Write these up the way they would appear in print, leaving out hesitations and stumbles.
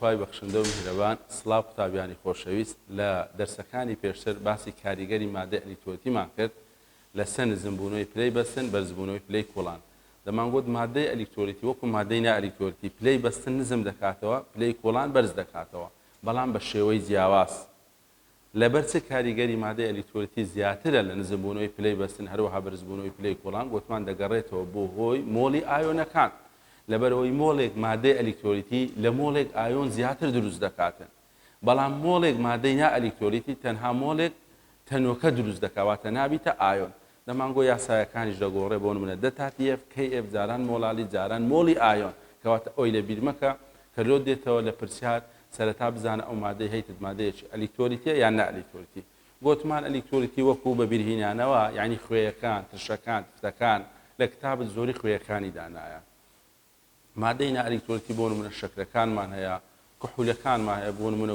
خوای بەخشندە و میهرەبان سڵاو قوتابیانی خۆشەویست لە دەرسەکانی پێشتر باسی کاریگەری مادە ئەلیکترۆلیتیمان کرد لەسەر نزمبوونەوەی پلەی بەستن بەرزبوونەوەی پلەی کۆڵان دەمانگوت مادەی ئەلیکترۆلیتی وەکو مادەی نائەلیکترۆلیتی پلەی بەستن نزم دەکاتەوە پلەی کۆڵان بەرز دەکاتەوە بەڵام بە شێوەی جیاواز لەبەر چ کاریگەری مادەی ئەلیکترۆلیتی زیاترە لە نزمبوونەوەی پلەی بەستن هەروەها بەرزبوونەوەی پلەی کۆڵان گوتمان دەگەڕێتەوە بۆ هۆی مۆڵی ئایۆنەکان لەبەرەوەی مۆڵێک مادەی ئەلیکترۆلیتی لە مۆڵێک ئایۆن زیاتر دروست دەکاتن بەڵام مۆڵێک مادەی نائەلیکترۆلیتی تەنها مۆڵێک تەنۆکە دروست دەکاتە نابیتە ئایۆن دەمانگۆ یاسایەکانیش دەگۆڕێ بۆ نمونە دەتاتیف کف جاران مۆڵالی جاران مۆڵی ئایۆن کەواتە ئەوی لە بیرمەکە کە لۆ دێتەوە لە پرسیار سەرەتا بزانە ئەو مادەی هەیتت مادەیەکی ئەلیکترۆلیتیە یان نائەلیکترۆلیتی گوتمان ئەلیکترۆلیتی وەکو بە بیرهینانەوە یعنی خوێیەکان ترشەکان تفتەکان لە کتابت زۆری خوێیەکانی دانایە مادەی نائەلیکترۆلیتی بۆ نمونە شەکرەکانمان هەیە کحولەکانمان هەیە بۆ نمونە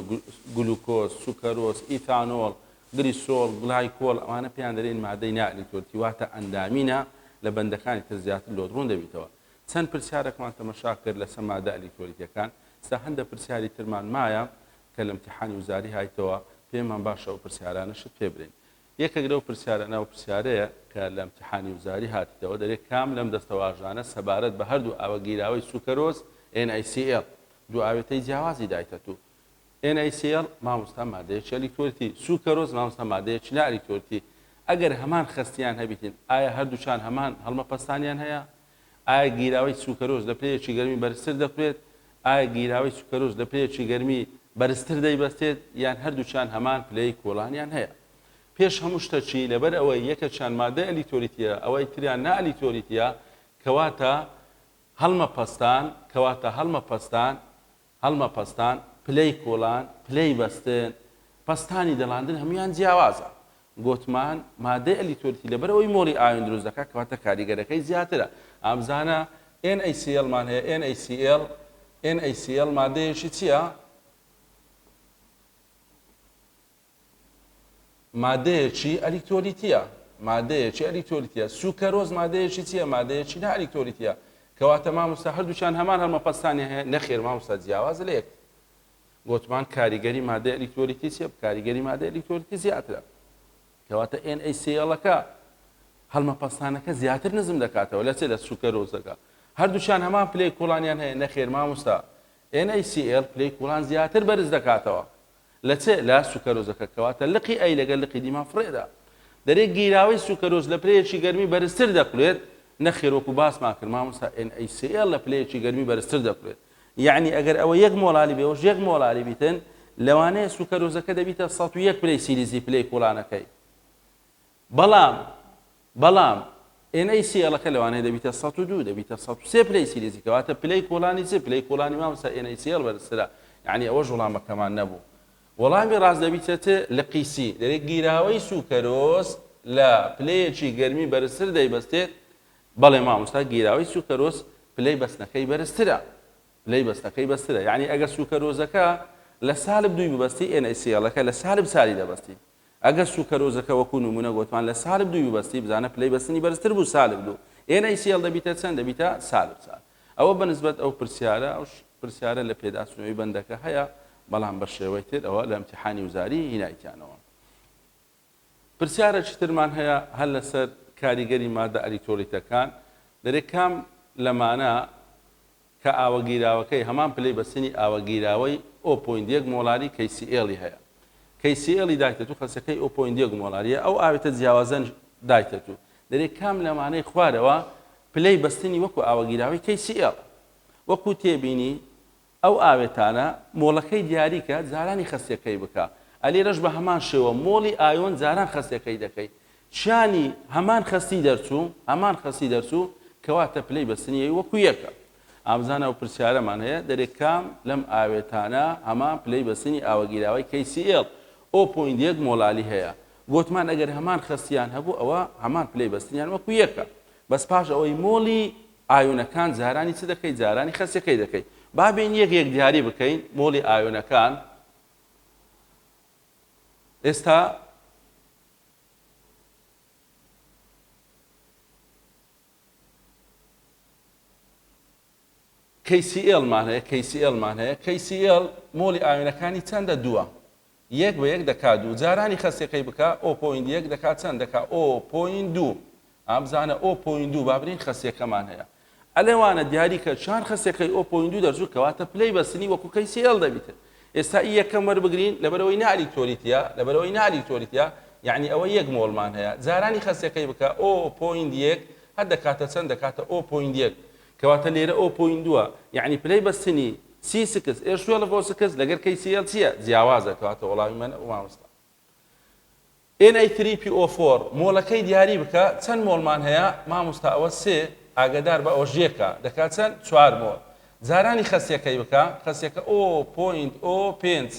گلوکۆز سوکەرۆز ئیتانۆڵ گلیسۆڵ گلایکۆڵ ئەوانە پێیان دەرێن مادەی نائەلیکترۆلیتی واتە ئەندامینە لە بەندەکانی تر زیاتر لۆدڕوون دەبیتەوە چەند پرسیارێکمان تەمەشا کرد لەسەر مادە ئەلیکترۆلیتیەکان ستا هەندە پرسیاری ترمان مایە کە لە امتحانی وزاری هایتەوە پێمان باشە ئەو پرسیارانەشت پێ برین یەکێک لەو پرسیارانە ئەو پرسیارەیە کە لە امتحانی وزاری هاتیتەوە دەرێت کام لەم دەستەواژانە سەبارەت بە هەردوو ئاوەگیراوەی سوکەرۆز NaCl دوو ئاوێتەی جیاوازی دایتە تو NaCl مامۆستا مادەیەکی ئەلیکترۆلیتی سوکەرۆز مامۆستا مادەیەکی نائەلیکترۆلیتی ئەگەر هەمان خستیان هەبیتن ئایا هەردووچان هەمان هەڵمەپەستانیان هەیە ئایا گیراوەی سوکەرۆز لە پلەیەکی گەرمی بەرزتر دەکرێت ئایا گیراوەی سوکەرۆز لە پلەیەکی گەرمی بەرزتر دەیبەستێت یان هەردووچان هەمان پلەی کۆڵانیان هەیە پێش هەموو شتەچی لەبەر ئەوەی یەکەچیان مادە ئەلیکترۆلیتیە ئەوەی تریان نائەلیکترۆلیتیە کەواتە هەڵمەپەستان پلەی کۆڵان پلەی بەستن پەستانی دەڵاندن هەمویان جیاوازە گوتمان مادەی ئەلیکترۆلیتی لەبەر ئەوەی مۆڵی ئایۆن دروست دەکات کەواتە کاریگەرەکەی زیاترە ئامزانە NaCl-مان هەیە NaCl مادەیەکی چییە؟ مادەیەکی ئەلیکترۆلیتیە سوکەرۆز مادەیەکی چییە؟ مادەیەکی نائەلیکترۆلیتیە کەواتە مامۆستا هەردووچان هەمان هەڵمەپەستانی هەیە نەخێر مامۆستا جیاوازە لە یەک گوتمان کاریگەری مادەی ئەلیکترۆلیتی چییە؟ کاریگەری مادەی ئەلیکترۆلیتی زیاترە کەواتە NaCl-ەکە هەڵمەپەستانەکە زیاتر نزم دەکاتەوە لە چ لە سوکەرۆزەکە هەردووچان هەمان پلەی کۆڵانیان هەیە نەخێر مامۆستا NaCl پلەی کۆڵان زیاتر بەرز دەکاتەوە لە چ لە سوکەرۆزەکە کەواتە لقی ئەی لەگەڵ لقی دیمان فڕێدا دەرێت گیراوەی سوکەرۆز لە پلەیەکی گەرمی بەرزتر دەکرێت نەخێر وەکو باسمان کرد مامۆستا NaCl لە پلەیەکی گەرمی بەرزتر دەکرێت یعنی ئەگەر ئەوە یەک مۆڵالی بێەوەش یەک مۆڵالی بیتن لەوانەیە سوکەرۆزەکە دەبیتە 101 پلەی سیلیزی پلەی کۆڵانەکەی بەڵام NaCl-ەکە لەوانەیە دەبیتە 102 دەبیتە 103 پلەی سیلیزی کەواتە پلەی کۆڵانی چ پلەی کۆڵانی مامۆستا NaCl بەرزترە یعنی ئەوەش وەڵامەکەمان نەبوو وەڵامی ڕاست دەبیتە لە قیسی دەرێت گیراوەی سوکەرۆز لە پلەیەکی گەرمی بەرزتر دەیبەستێت بەڵێ مامۆستا گیراوەی سوکەرۆز پلەی بەستنەکەی بەرزترە یعنی ئەگەر سوکەرۆزەکە لە سالب دوی ببەستی NaCl-ەکە لە سالب ساری دەبەستی ئەگەر سوکەرۆزەکە وەکو نمونە گوتمان لە سالب دوی ببەستی بزانە پلەی بەستنی بەرزتر بوو سالب دوو NaCl دەبیتە چەند دەبیتە سالب چار ئەوە بەنسبەت ئەو پرسیارە لە پێداچوونەوەی بەندەکە هەیە بەڵام بە شێوەی تر ئەوە لە امتحانی وزاری هینایتیانەوە پرسیارێکی ترمان هەیە هەر لەسەر کاریگەری مادە ئەلیکترۆلیتەکان دەرێت کام لەمانە کە ئاوەگیراوەکەی هەمان پلەی بەستنی ئاوەگیراوەی 0.1 مۆڵاری KCl هەیە KCl دایتەتو خەسەکەی 0.1 مۆڵاریە ئەو ئاوێتە جیاوازەن دایتەتو دەرێت کام لەمانەی خوارەوە پلەی بەستنی وەکو ئاوەگیراوەی KCl وەکو تێبینی ئەو ئاوێتانە مۆڵەکەی دیاریکە جارانی خەستەکەی بکە ئەلێرەش بە هەمان شێوە مۆڵی ئایۆن جاران خەستەکەی دەکەی چیانی هەمان خەستی دەرچوو کەواتە پلەی بەستنی وەکو یەکە ئامزانە ئەو پرسیارەمان هەیە دەرێت کام لەم ئاوێتانە هەمان پلەی بەستنی ئاوەگیراوەی KCl 0.1 مۆڵالی هەیە گوتمان ئەگەر هەمان خەستیان هەبوو ئەوە هەمان پلەی بەستنیان وەکو یەکە بەس پاش ئەوەی مۆڵی ئایۆنەکان جارانی چ دەکەی جارانی خەستەکەی دەکەی بابین یەک دیاری بکەین مۆڵی ئایۆنەکان ئێستا KCl مان هەیە KCl مۆلی ئاوێنەکانی چەندە دووە یەک بە یەک دەکات دوو جارانی خەسیەکەی بکە ئۆ.1 دەکات چەند دەکات ئۆ.2 ئامزانە ئۆ.2 بابرین خەسیەکەمان هەیە ئەلێوانە دیاری کە چوار خەسیەکەی ئۆ.2 دەرزوو کەواتە پلەی بەستنی وەکو KCl دەبیتن ئێستا یەکەم وەربگرین لەبەرەوەی نائلیکتۆلیتە یعنی ئەوە یەک مۆڵمان هەیە جارانی خەسیەکەی بکە ئۆ.1 هەر دەکاتە چەند دەکاتە ئۆ.1 کەواتە لێرە ئۆ.2 یعنی پلەی بەستنی C6 H12O6 لەگەر KCl چییە جیاوازە کەواتە وەڵامی من مامۆستا Na3PO4 مۆڵەکەی دیاری بکە چەند مۆڵمان هەیە مامۆستا ئەوە سێ ئاگدار بە ئۆژێکە دەکات چەند 4 مۆڵ جارانی خەسیەکەی بکە خەسیەکە ئۆ.5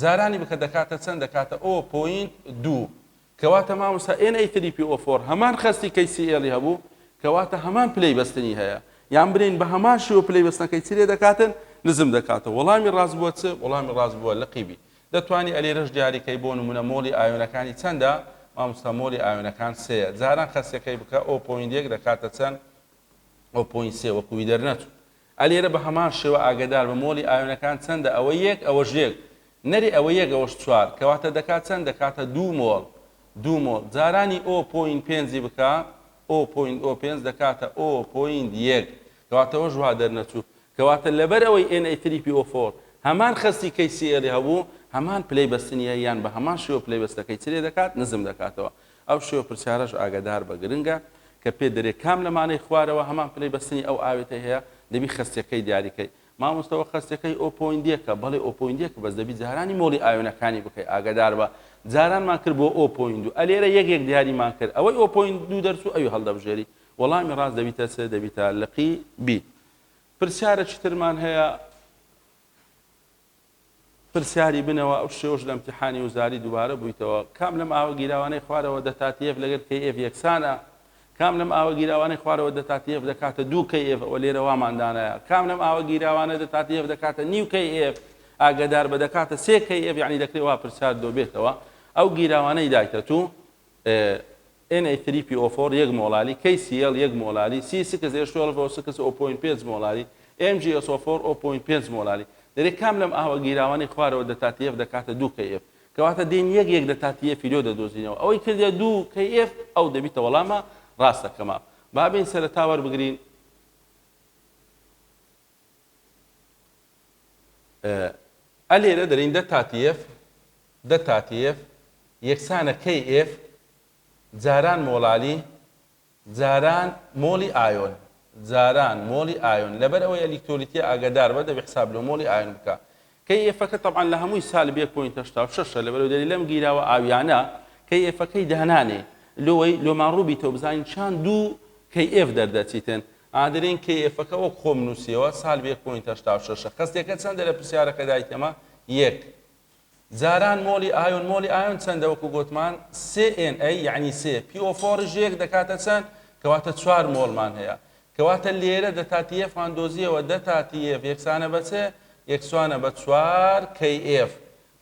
جارانی بکە دەکاتە چەند دەکاتە ئۆ.2 کەواتە مامۆستا Na3PO4 هەمان خەستی KCl هەبوو کەواتە هەمان پلەی بەستنی هەیە یان برین بە هەمان شێوە پلەی بەستنەکەی چرێ دەکاتن نزم دەکاتەوە وەڵامی ڕاست بووە چ وەڵامی ڕاست بووە لە قیبی دەتوانی ئەلێرەش دیاریکەی بۆ نمونە مۆلی ئاوێنەکانی چەندە مامۆستا مۆلی ئاوێنەکان سەیە جاران خەسیەکەی بکە ئۆ.1 دەکاتە چەند ئۆ.3 وەکوی دەرنەچوو ئەلێرە بە هەمان شێوە ئاگدار بە مۆلی ئاوێنەکان چەندە ئەوە یەک ئەوەش یەک نەری ئەوە یەک ئەوەش چوار کەواتە دەکات چەند دەکاتە دوو مۆڵ جارانی ئۆ.5 بکە ئۆ.5 دەکاتە ئۆ.1 کەواتەوە ژوا دەرنەچوو کەواتە لەبەر ئەوەی Na3PO4 هەمان خەستی KCl هەبوو هەمان پلەی بەستنیە یان بە هەمان شێوە پلەی بەستەکەی چرێ دەکات نزم دەکاتەوە ئەو شێوە پرسیارەش ئاگدار بە گرنگە کە پێ دەرێ کام لەمانەی خوارەوە هەمان پلەی بەستنی ئەو ئاوێتە هەیە دەبی خەستەکەی دیاریکەی مامۆستەوە خەستەکەی ئۆ.1 بەڵێ ئۆ.1 بەس دەبی جارانی مۆلی ئاوێنەکانی بکەی ئاگدار بە جارانمان کرد بۆ ئۆ.2 ئەلێرە یەک دیاریمان کرد ئەوەی ئۆ.2 دەرچوو ئەوی هەڵدەبژێری وەڵامی ڕاست دەبیتە چ دەبیتە لقی بی پرسیارێکی ترمان هەیە پرسیاری بنەوە ئەو شێوەش لە ئیمتیحانی وزاری دووبارە بوویتەوە کام لەم ئاوە گیراوانەی خوارەوە دەتاتیف لەگەر KF یەکسانە کام لەم ئاوە گیراوانەی خوارەوە دەتاتیف دەکاتە 2 KF ئەوە لێرە واماندانەیە کام لەم ئاوە گیراوانە دەتاتیف دەکاتە نیو KF ئاگدار بە دەکاتە 3 KF یعنی دەکرێت وا پرسیار دۆبێتەوە ئەو گیراوانەی دایتە تو Na3PO4 یەک مۆڵالی KCl یەک مۆڵالی C6 H12O6 ئۆ.5 مۆڵالی MgSO4 ئۆ.5 مۆڵالی دەرێت کام لەم ئاوە گیراوانەی خوارەوە دەتاتیف دەکاتە 2 KF کەواتە دێن یەک دەتاتیە فیلۆ دەدۆزینەوە ئەوەی کردە 2 KF ئەو دەبیتە وەڵامە ڕاستەکەمە بابین سەرەتا وەربگرین ئەلێرە دەرین دەتاتیف یەکسانە KF جاران مۆڵالی جاران مۆلی ئایۆن لەبەر ئەوەی ئەلیکتۆلیتی ئاگدار بە دەبێ حساب لە مۆلی ئایۆن بکە KFەکە طبعا لە هەمووی سالب 1.86 لەبەرەوە دەری لەم گیراوە ئاویانە KFەکەی دانانێ لۆمان ڕووبیتەوە بزانین چند 2 KF دەردەچیتن ئادرین KFەکە وەک خۆم نووسیەوە سالب 1.86 خەستێکە چەندە لە پرسیارەکە دایتەمە یەک جاران مۆلی ئایۆن چەندە وەکو گوتمان Na یعنی 3 PO4 یەک دەکاتە چەند کەواتە 4 مۆڵمان هەیە کەواتە لێرە دەتاتیفمان دۆزیەوە دەتاتیف یەکسانە بە چێ یەکسوانە بە 4 KF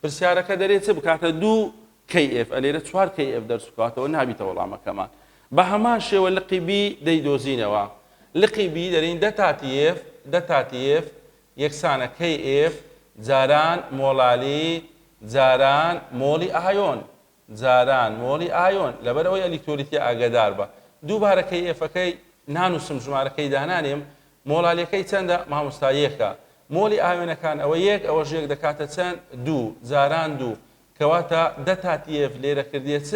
پرسیارەکە دەرێت چ بکاتە 2 KF ئەلێرە 4 KF دەرسوکاتەوە نابیتە وەڵامەکەمان بە هەمان شێوە لقی بی دەیدۆزینەوە لقی بی دەرین دەتاتیف یەکسانە KF جاران مۆڵالی جاران مۆلی ئایۆن لەبەرەوەی ئەلیکتۆلیتی ئاگدار بە دووبارە KFەکەی نانووسم ژمارەکەی دانانێم مۆڵالیەکەی چەندە مامۆستا یەکە مۆلی ئاوێنەکان ئەوە یەک ئەوەش یەک دەکاتە چەند 2 جاران 2 کەواتە دەتاتیف لێرە کردیە چ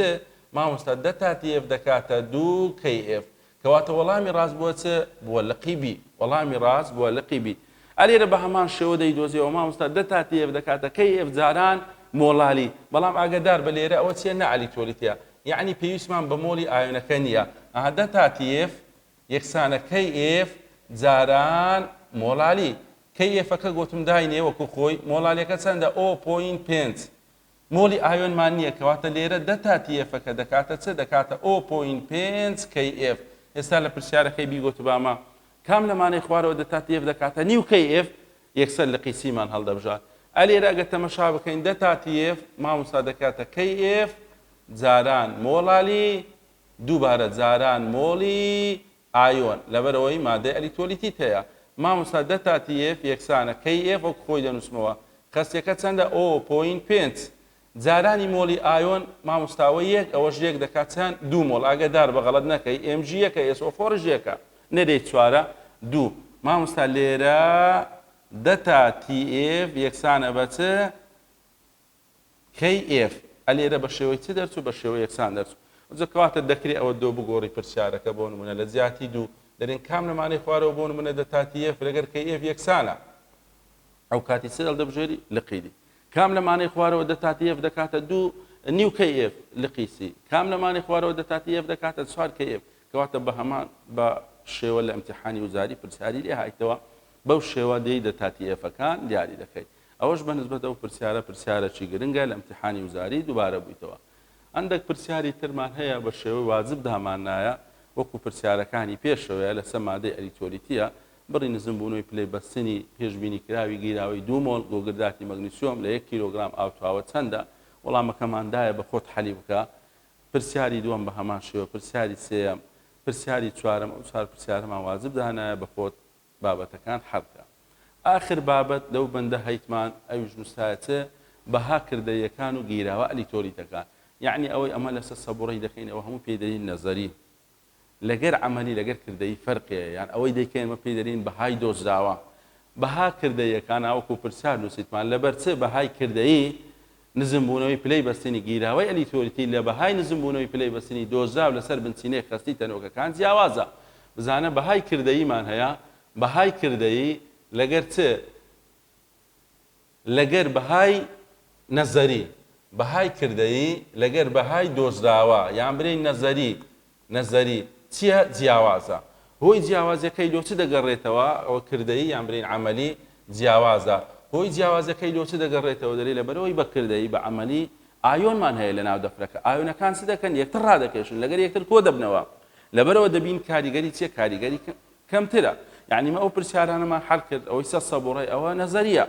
مامۆستا دەتاتیف دەکاتە 2 KF کەواتە وەڵامی ڕاست بووە چ بووە لقیبی وەڵامی ڕاست بووە لقیبی ئەلێرە بە هەمان شێوە دەیدۆزیەوە مامۆستا دەتاتیف دەکاتە KF جاران مۆڵالی بەڵام ئاگدار بە لێرە ئەوە چیە نەئەلیکتۆلیتیە یعنی پێویستمان بە مۆلی ئاوێنەکە نییە دەتاتیف یەکسانە KF جاران مۆڵالی KFەکە گوتم داینێ وەکو خۆی مۆڵالیەکە چەندە ئۆ.5 مۆلی ئایۆنمان نییە کەواتە لێرە دەتاتیفەکە دەکاتە چ دەکاتە ئۆ.5 KF ئێستا لە پرسیارەکەی بیگوتبامە کام لەمانەی خوارەوە دەتاتیف دەکاتە نیو KF یەکسەر لە قیسیمان هەڵدەبژات ئەلێرە ئەگە تەمەشا بکەین دەتاتیف مامۆستا دەکاتە KF جاران مۆڵالی دووبارە جاران مۆلی ئایۆن لەبەرەوەی مادەی ئەلیکتۆلیتیت هەیە مامۆستا دەتاتیف یەکسانە KF وەک خۆی دەنووسمەوە خەستیەکە چەندە O.5 جارانی مۆلی ئایۆن مامۆستاوە یەک ئەوەش یەک دەکات چەند 2 مۆل ئاگادار بە غەڵەت نەکەی Mg یەکە SO4 یەکە نەدەیت چوارە 2 مامۆستا لێرە دەتا TF یەکسانە بە چ KF ئەلێرە بە شێوەی چ دەرچوو بە شێوەی یەکسان دەرچوو جەکەواتە دەکرێت ئەوە دۆ بگۆڕی پرسیارەکە بۆ نمونە لە زیاتی 2 دەرێن کام لەمانەی خوارەوە بۆ نمونە دەتا TF لەگەر KF یەکسانە ئەو کاتی چ هەڵدەبژێری لقیدی کام لەمانەی خوارەوە دەتا TF دەکاتە 2 نیو KF لقیسی کام لەمانەی خوارەوە دەتا TF دەکاتە 4 KF کەواتە بە هەمان بە شێوە لە ئەمتیحانی وزاری پرسیاری لێ هایتەوە بەو شێوە دەی دەتا TF-ەکان دیاری دەکەیت ئەوەش بەنسبەت ئەو پرسیارەی گرنگە لە ئەمتیحانی وزاری دووبارە بوویتەوە هەندێک پرسیاری ترمان هەیە بە شێوەی واجب دامان نایە وەکو پرسیارەکانی پێشەوەیە لەسەر مادەی ئەلیکترۆلیتیە بڕی نزمبوونەوەی پلەی بەستنی پێشبینی کراوی گیراوی 2 مۆل گۆگرداتی مەگنیسیۆم لە 1 کیلۆگرام ئاوتاوە چەندە وەڵامەکەماندایە بە خۆت حەلی بکە پرسیاری دووەم بە هەمان شێوە پرسیاری سێەم پرسیاری چوارەم ئەو چوار پرسیارەمان واجب دانایە بە خۆت بابەتەکان حەڵکە آخر بابەت لەو بەندە هەیتمان ئەویش نووسایەتە بەها کردەیەکان و گیراوە ئەلیکترۆلیتەکان یعنی ئەوەی ئەمە لەسەر سەبوڕەی دەکەین ئەوە هەموو پێدەرین نەزەری لەگەر عملی لەگەر کردەی فەرقەیە یان ئەوەی دەیکەینمە پێدەرین بەهای دۆزراوە بەها کردەیەکان ئاوەکو پرسیار نووسیتمان لەبەر چ بەهای کردەیی نزمبوونەوەی پلەی بەستنی گیراوەی ئەلیکترۆلیتی لە بەهای نزمبوونەوەی پلەی بەستنی دۆزراو لەسەر بنچینەی خەستی تەنۆکەکان جیاوازە بزانە بەهای کردەییمان هەیە بەهای کردەیی لەگەر چ لەگەر بەهای نەزەری بەهای کردەیی لەگەر بەهای دۆزراوە یان برین نەزەری چیە جیاوازە هۆی جیاوازەکەی لۆ چ دەگەڕێتەوە ئەوە کردەیی یان برین عەمەلی جیاوازە هۆی جیاوازەکەی لۆ چ دەگەڕێتەوە دەرێ لەبەرەوەی بە کردەیی بە عەمەلی ئایۆنمان هەیە لە ناو دەفرەکە ئایۆنەکان چ دەکەن یەکتر ڕادەکێشن لەگەر یەکتر کۆ دەبنەوە لەبەرەوە دەبین کاریگەری چیە کاریگەری کەمترە یعنی مە ئەو پرسیارانەمان حەڵ کرد ئەوەی سە سەبوڕەی ئەوە نەزەریە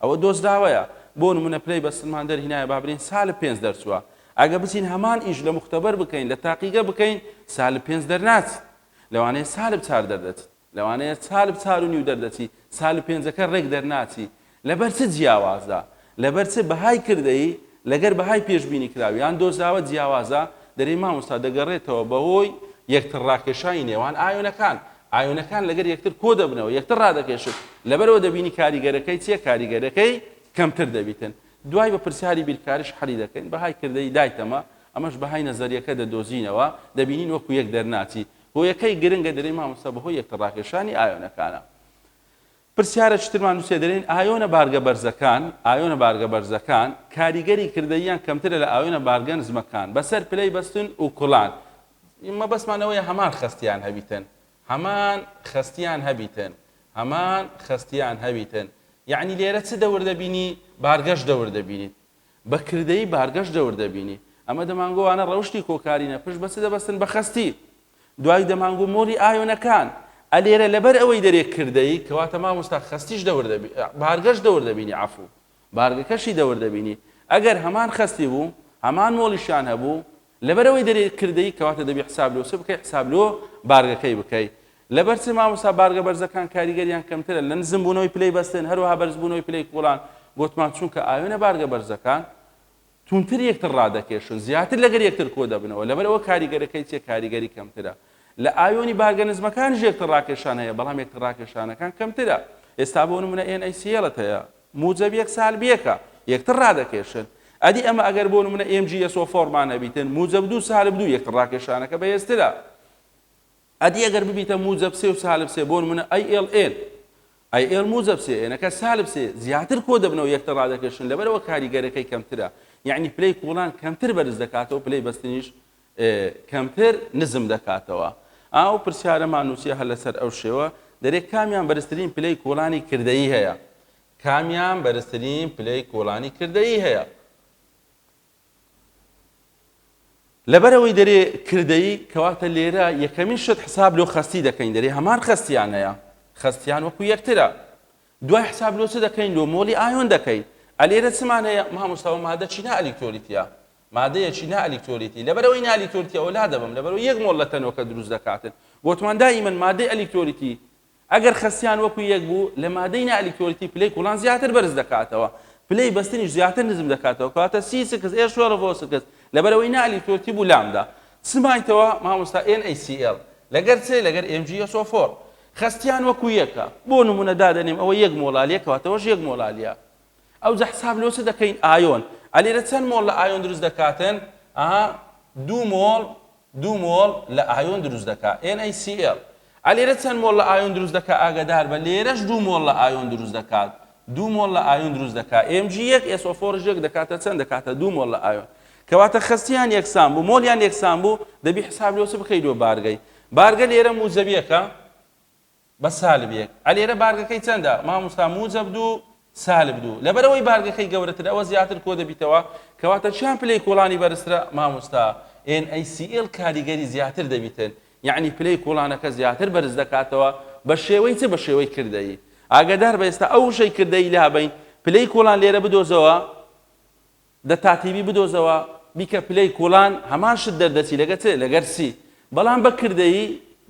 ئەوە دۆزراوەیە بۆ نمونە پلەی بەستنمان دەرهینایە با سال 5 دەرچووە ئەگە بچین هەمان ئیش لە مختبەر بکەین لە تاقیگە بکەین سال 5 دەرناچ لەوانەیە سال 4 دەردەچیت لەوانەیە سال 4.5 دەردەچی سال 5ەکە ڕێک دەرناچی لەبەر چ جیاوازە لەبەر چ بەهای کردەیی لەگەر بەهای پێشبینی کراوی یان دۆزراوە جیاوازە دەرێ مامۆستا دەگەڕێتەوە بەهۆی یەکتر ڕاکێشانی نێوان ئایۆنەکان لەگەر یەکتر کۆ دەبنەوە یەکتر ڕادەکێشن لەبەرەوە دەبینی کاریگەرەکەی چیە کاریگەرەکەی کەمتر دەبیتن دوای بە پرسیاری بیرکاریش حەلی دەکەین بەهای کردەی دایتەمە ئەمەش بەهای نەزەریەکە دەدۆزینەوە دەبینین وەکو یەک دەرناچی هۆیەکەی گرنگە دەرێ مامۆستا بەهۆی یەکتر ڕاکێشانی ئایۆنەکانە پرسیارە چترمان نووسێ دەرێن ئایۆنە بارگە بەرزەکان کاریگەری کردەییان کەمترە لە ئایۆنە بارگە نزمەکان بەسەر پلەی بەستن و کوڵان ئمە بەسمانەوەی هەمان خەستیان هەبیتن یعنی لێرە چ دەور دەبینی بارگەش دەور دەبینیت بە کردەیی بارگەش دەور دەبینی ئەمە دەمانگۆوانە ڕەوشی کۆکارینە پشت بەچ دەبەستن بە خەستی دوای دەمانگو مۆلی ئایۆنەکان ئەلێرە لەبەر ئەوەی دەرێت کردەیی کەواتە مامۆستا خەستیش بارگەش دەور دەبینی عەفو بارگەکەشی دەور دەبینی ئەگەر هەمان خەستی بوو هەمان مۆلیشیان هەبوو لەبەرەوەی دەرێت کردەیی کەواتە دەبی حساب لۆ بکەی حساب لۆ بارگەکەی بکەی لەبەر چ مامۆستا بارگە بەرزەکان کاریگەریان کەمترە لە نزمبوونەوەی پلەی بەستن هەروەها بەرزبوونەوەی پلەی کوڵان گوتمان چونکە ئایۆنە بارگە بەرزەکان تونتر یەکتر ڕادەکێشن زیاتر لەگەر یەکتر کۆ دەبنەوە لەبەرەوە کاریگەرەکەی چیە کاریگەری کەمترە لە ئایۆنی بارگە نزمەکانیش یەکتر ڕاکێشان هەیە بەڵام یەکتر ڕاکێشانەکان کەمترە ئێستا بۆ نمونە NaCl هەیە موجب یەک سالبیەکە یەکتر ڕادەکێشن ئەدی ئەمە ئەگەر بۆ نمونە MgSO4مان هەبیتن موجب 2 سالب 2 یەکتر ڕاکێشانەکە بەهێزترە ئەدی ئەگەر ببیتە موجب 3 و سالب 3 بۆ نمونە IL موجب 3 ئێنەکە سالب 3 زیاتر کۆ دەبنەوە یەکتر ڕادەکێشن لەبەرەوە کاریگەرەکەی کەمترە یعنی پلەی کوڵان کەمتر بەرز دەکاتەوە پلەی بەستنیش کەمتر نزم دەکاتەوە ئاو پرسیارەمان نووسیە هەر لەسەر ئەو شێوە دەرێت کامیان بەرزترین پلەی کۆڵانی کردەیی هەیە لەبەرەوەی دەرێ کردەیی کەواتە لێرە یەکەمین شت حساب لۆ خەستی دەکەین دەرێ هەمان خەستیان هەیە خەستیان وەکو یەکترە دوای حساب لۆ چ دەکەین لۆ مۆلی ئایۆن دەکەین ئەلێرە چمان هەیە مامۆستاوە مادە چی نائەلیکترۆلیتیە مادەیەکی نائەلیکترۆلیتی لەبەرەوەی نائەلیکترۆلیتی ئەولا دەبم لەبەرەوەی یەک مۆل لە تەنۆکە دروست دەکاتن گوتمان دائیمەن مادەی ئەلیکترۆلیتی ئەگەر خەستیان وەکو یەک بوو لە مادەی نائەلیکترۆلیتی پلەی کوڵان زیاتر بەرز دەکاتەوە پلەی بەستنیش زیاتر نزم دەکاتەوە کەواتە سی سکس ئێ شۆڕە بۆ سکس لەبەرەوەی نالی تۆتی بوو لامدا سمایتەوە مامۆستا NaCl لەگەر چێ لەگەر MgSO4 خەستیان وەکو یەکە بۆ نمونە دادەنێم ئەوە یەک مۆڵالیە کەواتەوەش یەک مۆڵالیە ئەو جە حساب لۆچە دەکەین ئایۆن ئەلێرە چەند مۆڵ لە ئایۆن دروست دەکاتن دوو مۆڵ لە ئایۆن دروست دەکات NaCl ئەلێرە چەند مۆڵ لە ئایۆن دروست دەکات ئاگادار بە لێرەش دوو مۆڵ لە ئایۆن دروست دەکات دوو مۆڵ لە ئایۆن دروست دەکات Mg1SO4 یەک دەکاتە چەند دەکاتە دوو مۆڵ لە ئایۆن کەواتە خەستیان یەکسان بوو مۆڵیان یەکسان بوو دەبی حساب لۆچە بکەیتەوە بارگەی بارگە لێرە موجەبیەکە بە سالب یەک ئەلێرە بارگەکەی چەندە مامۆستا موجەب دوو سالب دوو لەبەرەوەی بارگەکەی گەورەتر ئەوە زیاتر کۆ دەبیتەوە کەواتە چیان پلەی کۆڵانی بەرزترە مامۆستا NaCl کاریگەری زیاتر دەبیتن یعنی پلەی کۆڵانەکە زیاتر بەرز دەکاتەوە بە شێوەی چ بە شێوەی کردەیی ئاگادار بە ئێستا ئەو شەی کردەی لابین پلەی کۆڵان لێرە بدۆزەوە دەتاتیبی بدۆزەوە بیکە پلەی کۆڵان هەمان شت دەردەچی لەگەر سی بەڵام بە کردەیی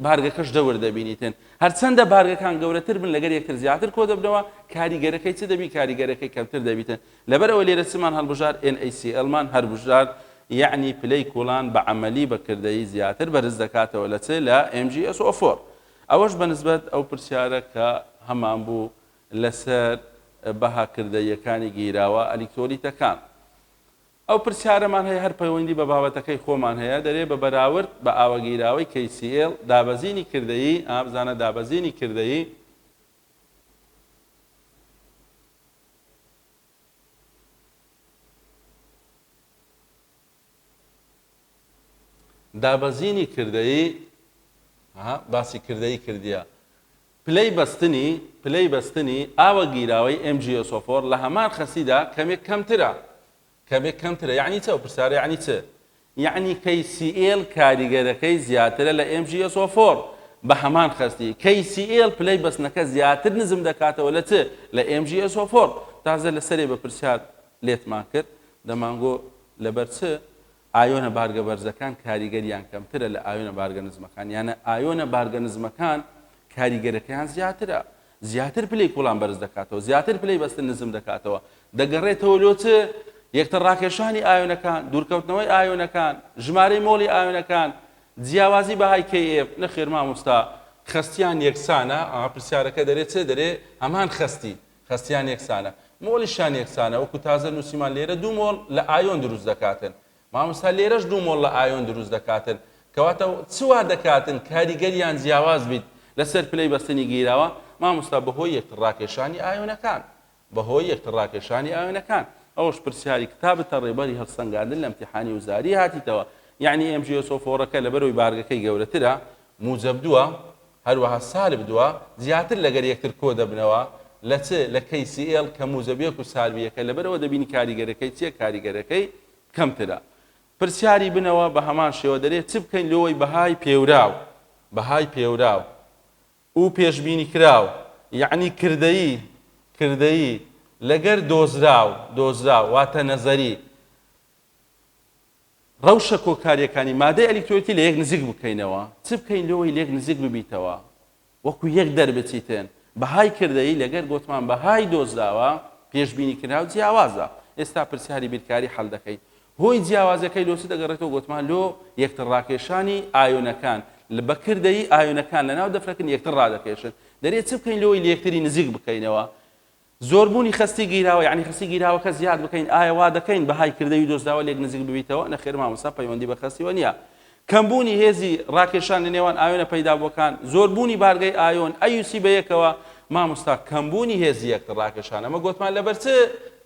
بارگەکەش دەور دەبینیتن هەرچەندە بارگەکان گەورەتر بن لەگەر یەکتر زیاتر کۆ دەبنەوە کاریگەرەکەی چ دەبی کاریگەرەکەی کەمتر دەبیتن لەبەرەوە لێرە چمان هەڵبژار NaCl-مان هەربژار یعنی پلەی کۆڵان بە عەمەلی بە کردەیی زیاتر بەرز دەکاتەوە لە چ لە MgSO4 ئەوەش بەنسبەت ئەو پرسیارە کە هەمان بوو لەسەر بەهاکردەیەکانی گیراوە ئەلیکترۆلیتەکان ئەو پرسیارەمان هەیە هەر پەیوەندی بە بابەتەکەی خۆمان هەیە دەرێ بە بەراورد بە ئاوەگیراوەی KCl دابەزینی کردەیی بزانە دابەزینی کردەیی دابەزینی کردەیی باسی کردەیی کردیە پلەی بەستنی ئاوەگیراوەی MgSO4 لە هەمان خەسیدا کەمێک کەمترە یعنی چە پرسیارە یعنی چ یعنی KCl کاریگەرەکەی زیاترە لە MgSO4 بە هەمان خەستی KCl پلەی بەستنەکە زیاتر نزم دەکاتەوە لە چ لە MgSO4 تازە لەسەرێ بە پرسیار لێتمان کرد دەمانگۆ لەبەر چ ئایۆنە بارگە بەرزەکان کاریگەریان کەمترە لە ئایۆنە بارگە نزمەکان یانە ئایۆنە بارگە نزمەکان کاریگەرەکەیان زیاترە زیاتر پلەی کۆڵان بەرز دەکاتەوە زیاتر پلەی بەستن نزم دەکاتەوە دەگەڕێتەوە لۆ چ یەکتر ڕاکێشانی ئایۆنەکان دوورکەوتنەوەی ئایۆنەکان ژمارەی مۆڵی ئایۆنەکان جیاوازی بەهای KF نەخێر مامۆستا خەستیان یەکسانە پرسیارەکە دەرێت چێ دەرێ هەمان خەستیان یەکسانە مۆڵیشان یەکسانە وەکو تازە نووسیمان لێرە دوو مۆڵ لە ئایۆن دروست دەکاتن مامۆستا لێرەش دوو مۆڵ لە ئایۆن دروست دەکاتن کەواتە چوا دەکاتن کاریگەریان جیاواز بیت لەسەر پلەی بەستنی گیراوە مامۆستا بەهۆی یەکتر ڕاکێشانی ئایۆنەکان ئەوش پرسیاری کتابتە ڕێبەری هەڵسەنگاندن لە امتحانی وزاری هاتیتەوە یعنی MgSO4ەکە لەبەرەوەی بارگەکەی گەورەترە موجەب دووە هەروەها سالب دووە زیاتر لەگەر یەکتر کۆ دەبنەوە لە KCl کە موجەبیەک و سالبیەکە لەبەرەوە دەبینی کاریگەرەکەی چیە کاریگەرەکەی کەمترە پرسیاری بنەوە بە هەمان شێوە دەرێت چ بکەین لەوەی بەهای پێوراو و پێشبینی کراو یعنی کردەیی لەگەر دۆزراو واتە نەزەری ڕەوشە کۆکاریەکانی مادەی ئەلیکترۆلیتی لە یەک نزیک بکەینەوە چ بکەین لەوەی لێک نزیک ببیتەوە وەکو یەک دەربچیتن بەهای کردەیی لەگەر گوتمان بەهای دۆزراوە پێشبینی کراو جیاوازە ئێستا پرسیاری بیرکاری هەڵ دەکەین هۆی جیاوازەکەی لۆ چ دەگەڕێتەوە گوتمان لۆ یەکتر ڕاکێشانی ئایۆنەکان بە کردەیی ئایۆنەکان لەناو دەفرەکەن یەکتر ڕادەکێشن دەرێت چ بکەین لەوەی لە یەکتری نزیک بکەینەوە زۆربوونی خەستی گیراوە یعنی خەستی گیراوەکە زیاد بکەین ئایا وا دەکەین بەهای کردەوی دۆزراوە لێک نزیک ببیتەوە نەخێر مامۆستا پەیوەندی بە خەستیوە نییە کەمبوونی هێزی ڕاکێشان لە نێوان ئایۆنە پەیدابووەکان زۆربوونی بارگەی ئایۆن ئەیوسی بە یەکەوە مامۆستا کەمبوونی هێزی یەکتر ڕاکێشان ئەمە گوتمان لەبەر چ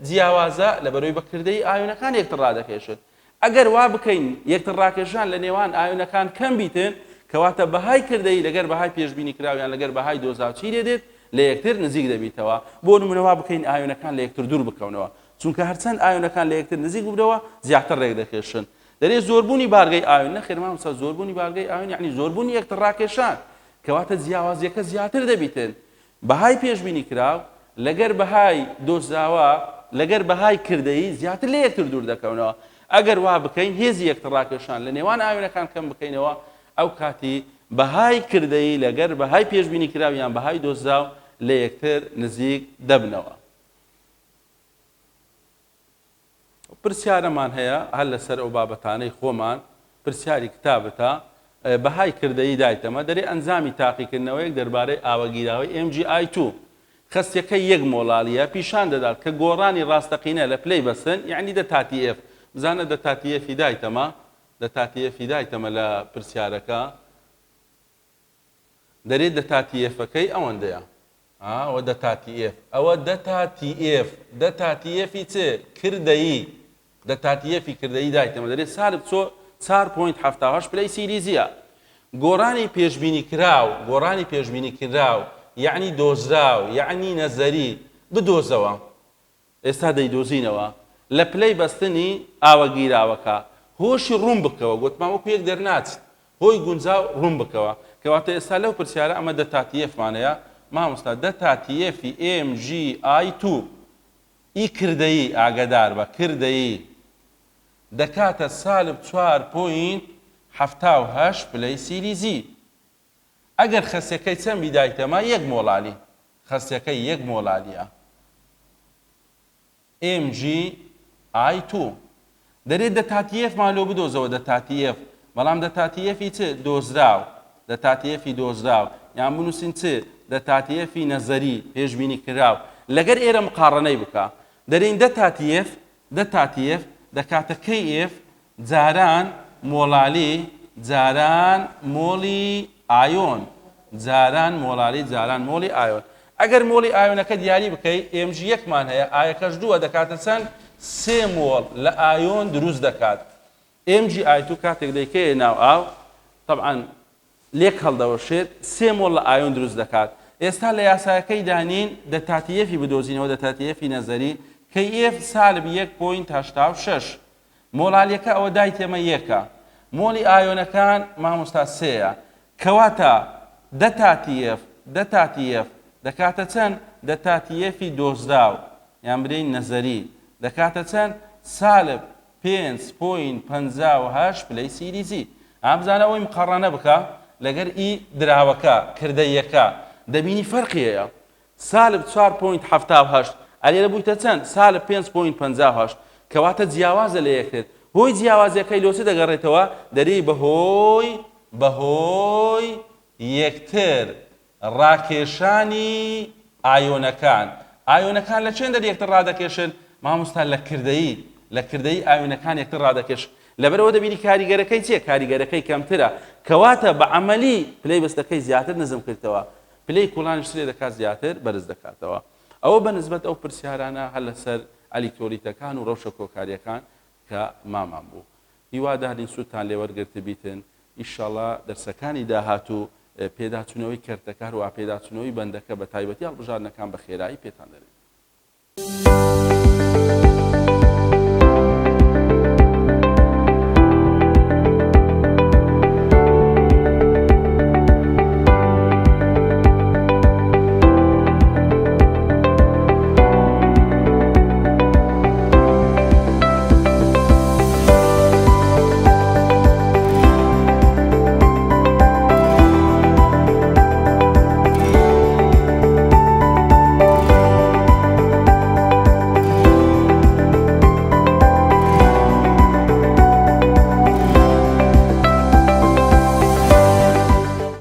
جیاوازە لەبەرەوەی بە کردەی ئایۆنەکان یەکتر ڕادەکێشن ئەگەر وا بکەین یەکتر ڕاکێشان لە نێوان ئایۆنەکان کەم بیتن کەواتە بەهای کردەی لەگەر بەهای پێشبینی کراویان لەگەر بەهای دۆزراو چی لێ دێت لە یەکتر نزیک دەبیتەوە بۆ نمونەوا بکەین ئایۆنەکان لە یەکتر دوور بکەونەوە چونکە هەرچەند ئایۆنەکان لە یەکتر نزیک ببنەوە زیاتر ڕێک دەکێشن دەرێت زۆربوونی بارگەی ئایۆن نەخێر مامۆستا زۆربوونی بارگەی ئایۆن یعنی زۆربوونی یەکتر ڕاکێشان کەواتە جیاوازیەکە زیاتر دەبیتن بەهای پێشبینی کراو لەگەر بەهای دۆزراوە لەگەر بەهای کردەیی زیاتر لە یەکتر دوور دەکەونەوە ئەگەر وا بکەین هێزی یەکتر ڕاکێشان لە نێوان ئایۆنەکان کەم بکەینەوە ئەو کاتی بەهای کردەیی لەگەر بەهای پێشبینی کراویان بەهای دۆزراو لە یەکتر نزیک دەبنەوە پرسیارەمان هەیە هەر لەسەر ئەو بابەتانەی خۆمان پرسیاری کتابەتە بەهای کردەی دایتەمە دەرێ ئەنجامی تاقیکردنەوەیەک دەربارەی ئاوەگیراوەی MGI2 خستیەکە یەک مۆڵالیە پیشان دەدات کە گۆڕانی ڕاستەقینە لە پلەی بەسن یعنی دەتاتی F بزانە دەتاتی F دایتەمە دەتاتی F دایتەمە لە پرسیارەکە دەرێت دەتاتی Fەکەی ئەوەندەیە ئەوە دەتاتی F ئەوە دەتاتی F چ کردەیی دەتاتی F کردەیی دایتەمە دەرێت سالب 4.78 پلەی سیریزیە گۆڕانی پێشبینی کراو یعنی دۆزراو یعنی نەزەری بدۆزەوە ئێستا دەیدۆزینەوە لە پلەی بەستنی ئاوەگیراوەکە هۆشی ڕوون بکەوە گوتمان وەکو یەک دەرناچێت هۆی گونجاو ڕوون بکەوە کەواتە ئێستا لەو پرسیارە ئەمە دەتاتی Fمانەیە مامۆستا دەتاتی F MGI2 ئی کردەیی ئاگدار بە کردەیی دەکاتە سالب 4.78 پلەی سیریزی ئەگەر خەسیەکەی چەند بیدایتەمە یەک مۆڵالی خەسیەکەی یەک مۆڵالیە MGI2 دەرێت دەتاتی Fمان لۆ بدۆزەوە دەتاتی F بەڵام دەتاتی F چ دۆزراو دەتاتی F دۆزراو یان بنووسین چ دەتاتی F نەزەری پێشبینی کراو لەگەر ئێرە مقارنەی بکە دەرێن دەتاتی F دەکاتە KF جاران مۆڵالی جاران مۆڵی ئایۆن جاران مۆڵالی جاران مۆڵی ئایۆن ئەگەر مۆڵی ئایۆنەکە دیاری بکەیت MG یەکمان هەیە ئایەکەش دووە دەکاتە چەند سێ مۆڵ لە ئایۆن دروست دەکات MGI2 کاتێک دەیکەیە ناو ئاو طبعاً لێک هەڵدەوەشێت سێ مۆڵ لە ئایۆن دروست دەکات ئێستا لە یاسایەکەی دانین دەتاتی F بدۆزینەوە دەتاتی F نەزەری KF سالب 1.86 مۆڵالیەکە ئەوە دایتێمە یەکە مۆڵی ئایۆنەکان مامۆستا سێیە کەواتە دەتاتی F دەکاتە چەند دەتاتی F دۆزراو یان برین نەزەری دەکاتە چەند سالب 5.58 پلەی سیریزی ئامزانەوەی مقارنە بکە لەگەر ئی دراوەکە کردەیەکە دەبینی فەرقیەیە سالب 4.78 ئەلێرە بوویتە چەند سالب 5.58 کەواتە جیاوازە لە یەکتر هۆی جیاوازیەکەی لۆچە دەگەڕێتەوە دەری بەهۆی یەکتر ڕاکێشانی ئایۆنەکان لە چێن دەری یەکتر ڕادەکێشن مامۆستا لە کردەیی ئایۆنەکان یەکتر ڕادەکێش لەبەرەوە دەبینی کاریگەرەکەی چییە کاریگەرەکەی کەمترە کەواتە بە عەمەلی پلەی بەستەکەی زیاتر نزم کردەوە پلەی کوڵانیش سرێ دەکات زیاتر بەرز دەکاتەوە ئەوە بەنسبەت ئەو پرسیارانە هەر لەسەر ئەلیکترۆلیتەکان و ڕەوشە کۆکاریەکان کە مامان بوو هیوا دارین سوودتان لێوەرگرتە بیتن ئیشەڵا دەرسەکانی داهاتوو پێداچوونەوەی کەرتەکار و پێداچوونەوەی بەندەکە بە تایبەتی هەڵبژاردنەکان بە خێرایی پێتان دەرێت